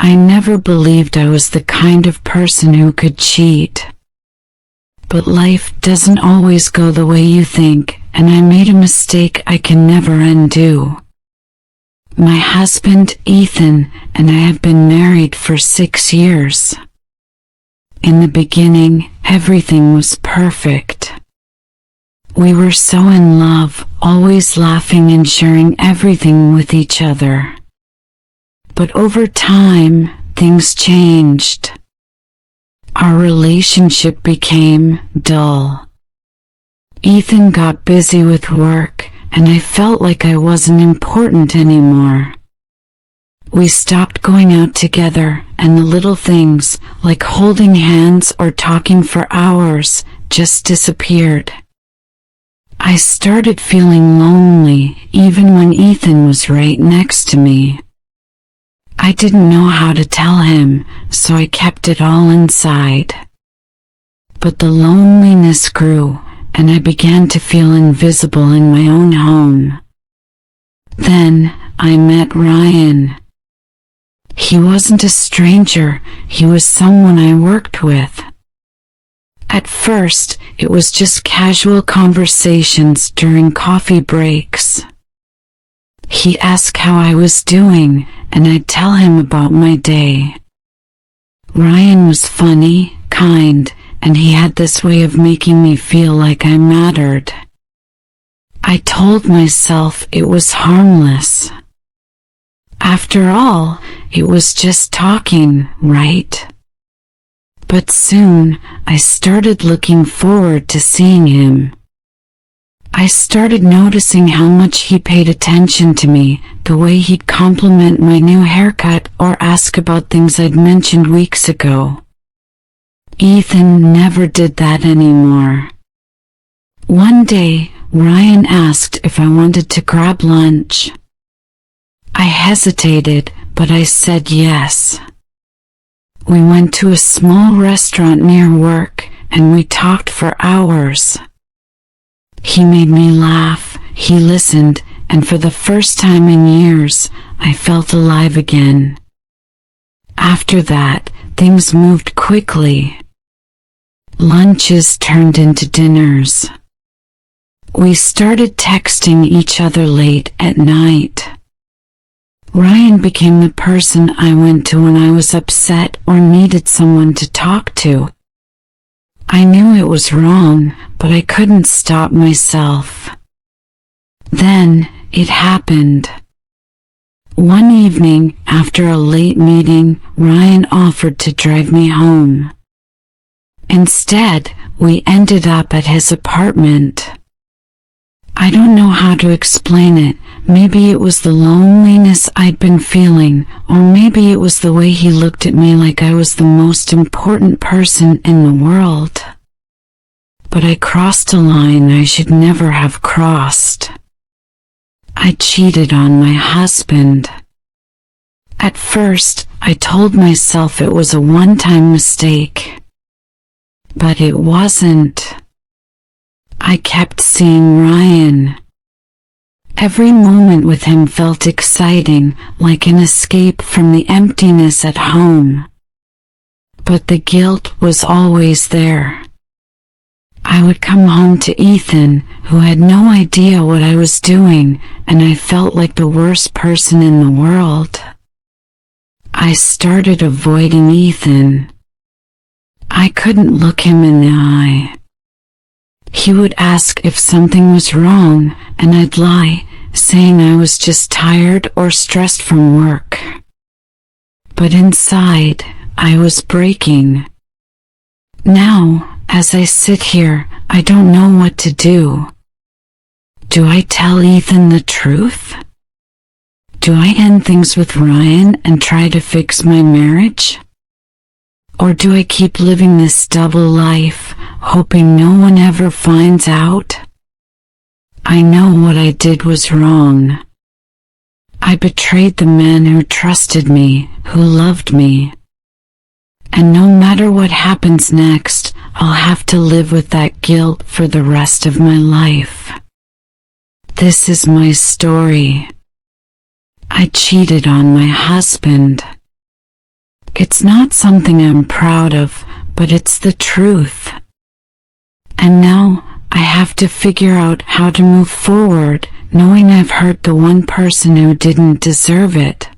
I never believed I was the kind of person who could cheat. But life doesn't always go the way you think, and I made a mistake I can never undo. My husband, Ethan, and I have been married for 6 years. In the beginning, everything was perfect. We were so in love, always laughing and sharing everything with each other. But over time, things changed. Our relationship became dull. Ethan got busy with work, and I felt like I wasn't important anymore. We stopped going out together, and the little things, like holding hands or talking for hours, just disappeared. I started feeling lonely, even when Ethan was right next to me. I didn't know how to tell him, so I kept it all inside. But the loneliness grew, and I began to feel invisible in my own home. Then I met Ryan. He wasn't a stranger, he was someone I worked with. At first, it was just casual conversations during coffee breaks. He'd ask how I was doing, and I'd tell him about my day. Ryan was funny, kind, and he had this way of making me feel like I mattered. I told myself it was harmless. After all, it was just talking, right? But soon, I started looking forward to seeing him. I started noticing how much he paid attention to me, the way he'd compliment my new haircut or ask about things I'd mentioned weeks ago. Ethan never did that anymore. One day, Ryan asked if I wanted to grab lunch. I hesitated, but I said yes. We went to a small restaurant near work, and we talked for hours. He made me laugh, he listened, and for the first time in years, I felt alive again. After that, things moved quickly. Lunches turned into dinners. We started texting each other late at night. Ryan became the person I went to when I was upset or needed someone to talk to. I knew it was wrong, but I couldn't stop myself. Then, it happened. One evening, after a late meeting, Ryan offered to drive me home. Instead, we ended up at his apartment. I don't know how to explain it. Maybe it was the loneliness I'd been feeling, or maybe it was the way he looked at me like I was the most important person in the world. But I crossed a line I should never have crossed. I cheated on my husband. At first, I told myself it was a one-time mistake. But it wasn't. I kept seeing Ryan. Every moment with him felt exciting, like an escape from the emptiness at home. But the guilt was always there. I would come home to Ethan, who had no idea what I was doing, and I felt like the worst person in the world. I started avoiding Ethan. I couldn't look him in the eye. He would ask if something was wrong, and I'd lie, saying I was just tired or stressed from work. But inside, I was breaking. Now, as I sit here, I don't know what to do. Do I tell Ethan the truth? Do I end things with Ryan and try to fix my marriage? Or do I keep living this double life, hoping no one ever finds out? I know what I did was wrong. I betrayed the man who trusted me, who loved me. And no matter what happens next, I'll have to live with that guilt for the rest of my life. This is my story. I cheated on my husband. It's not something I'm proud of, but it's the truth. And now, I have to figure out how to move forward, knowing I've hurt the one person who didn't deserve it.